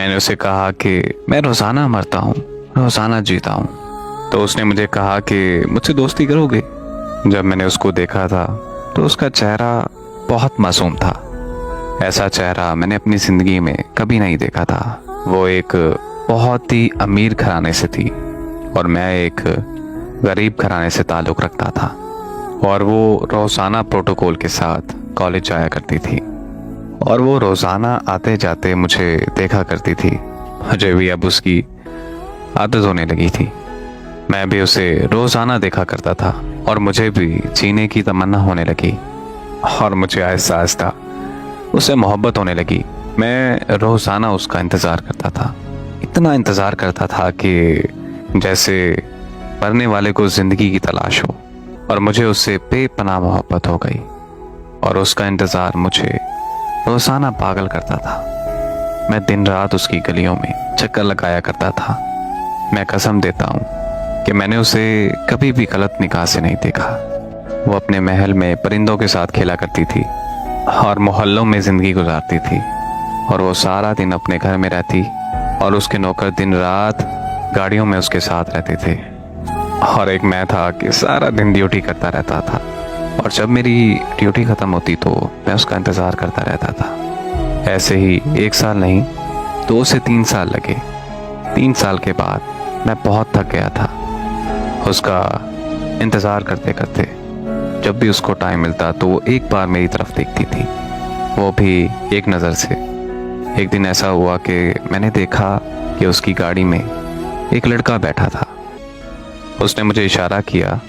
मैंने उसे कहा कि मैं रोज़ाना मरता हूँ, रोज़ाना जीता हूँ। तो उसने मुझे कहा कि मुझसे दोस्ती करोगे। जब मैंने उसको देखा था तो उसका चेहरा बहुत मासूम था। ऐसा चेहरा मैंने अपनी ज़िंदगी में कभी नहीं देखा था। वो एक बहुत ही अमीर घराने से थी और मैं एक गरीब घराने से ताल्लुक़ रखता था। और वो रोज़ाना प्रोटोकॉल के साथ कॉलेज जाया करती थी और वो रोज़ाना आते जाते मुझे देखा करती थी। मुझे भी अब उसकी आदत होने लगी थी। मैं भी उसे रोज़ाना देखा करता था और मुझे भी जीने की तमन्ना होने लगी और मुझे आहिस्ता आहिस्ता उससे मोहब्बत होने लगी। मैं रोज़ाना उसका इंतज़ार करता था, इतना इंतज़ार करता था कि जैसे मरने वाले को ज़िंदगी की तलाश हो। और मुझे उससे बेपनाह मोहब्बत हो गई और उसका इंतज़ार मुझे रोज़ाना पागल करता था। मैं दिन रात उसकी गलियों में चक्कर लगाया करता था। मैं कसम देता हूँ कि मैंने उसे कभी भी गलत निगाह से नहीं देखा। वो अपने महल में परिंदों के साथ खेला करती थी और मोहल्लों में ज़िंदगी गुजारती थी और वो सारा दिन अपने घर में रहती और उसके नौकर दिन रात गाड़ियों में उसके साथ रहते थे। और एक मैं था कि सारा दिन ड्यूटी करता रहता था और जब मेरी ड्यूटी ख़त्म होती तो मैं उसका इंतज़ार करता रहता था। ऐसे ही 1 साल नहीं 2 से 3 साल लगे। 3 साल के बाद मैं बहुत थक गया था उसका इंतज़ार करते करते। जब भी उसको टाइम मिलता तो वो एक बार मेरी तरफ देखती थी, वो भी एक नज़र से। एक दिन ऐसा हुआ कि मैंने देखा कि उसकी गाड़ी में एक लड़का बैठा था। उसने मुझे इशारा किया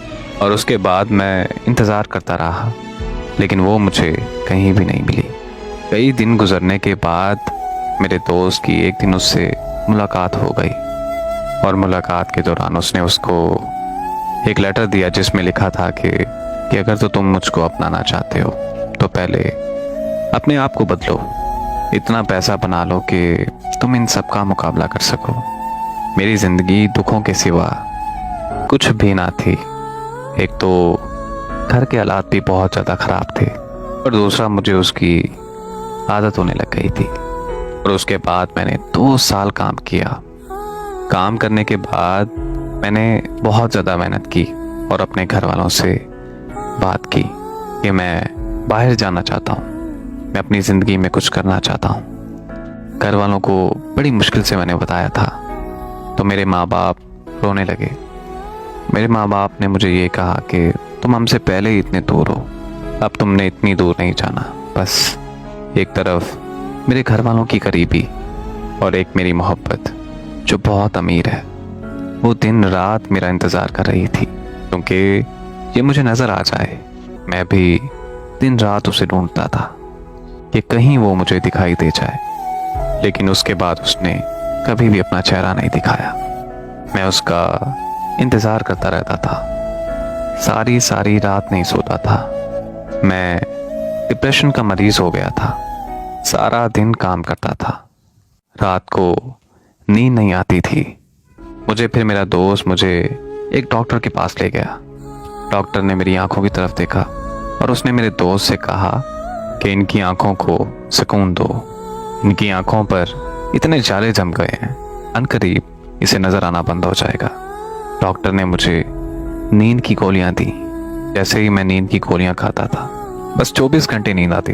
और उसके बाद मैं इंतज़ार करता रहा, लेकिन वो मुझे कहीं भी नहीं मिली। कई दिन गुजरने के बाद मेरे दोस्त की एक दिन उससे मुलाकात हो गई और मुलाकात के दौरान उसने उसको एक लेटर दिया जिसमें लिखा था कि अगर तो तुम मुझको अपनाना चाहते हो तो पहले अपने आप को बदलो, इतना पैसा बना लो कि तुम इन सब का मुकाबला कर सको। मेरी ज़िंदगी दुखों के सिवा कुछ भी ना थी। एक तो घर के हालात भी बहुत ज़्यादा ख़राब थे और दूसरा मुझे उसकी आदत होने लग गई थी। और उसके बाद मैंने 2 साल काम किया। काम करने के बाद मैंने बहुत ज़्यादा मेहनत की और अपने घर वालों से बात की कि मैं बाहर जाना चाहता हूँ, मैं अपनी ज़िंदगी में कुछ करना चाहता हूँ। घर वालों को बड़ी मुश्किल से मैंने बताया था तो मेरे माँ बाप रोने लगे। मेरे माँ बाप ने मुझे ये कहा कि तुम हमसे पहले ही इतने दूर हो, अब तुमने इतनी दूर नहीं जाना। बस एक तरफ मेरे घर वालों की करीबी और एक मेरी मोहब्बत जो बहुत अमीर है, वो दिन रात मेरा इंतज़ार कर रही थी क्योंकि ये मुझे नज़र आ जाए। मैं भी दिन रात उसे ढूंढता था कि कहीं वो मुझे दिखाई दे जाए, लेकिन उसके बाद उसने कभी भी अपना चेहरा नहीं दिखाया। मैं उसका इंतज़ार करता रहता था, सारी सारी रात नहीं सोता था। मैं डिप्रेशन का मरीज़ हो गया था। सारा दिन काम करता था, रात को नींद नहीं आती थी। फिर मेरा दोस्त मुझे एक डॉक्टर के पास ले गया। डॉक्टर ने मेरी आंखों की तरफ देखा और उसने मेरे दोस्त से कहा कि इनकी आंखों को सुकून दो, इनकी आंखों पर इतने जाले जम गए हैं, अनकरीब इसे नज़र आना बंद हो जाएगा। डॉक्टर ने मुझे नींद की गोलियां दी। जैसे ही मैं नींद की गोलियां खाता था बस 24 घंटे नींद आती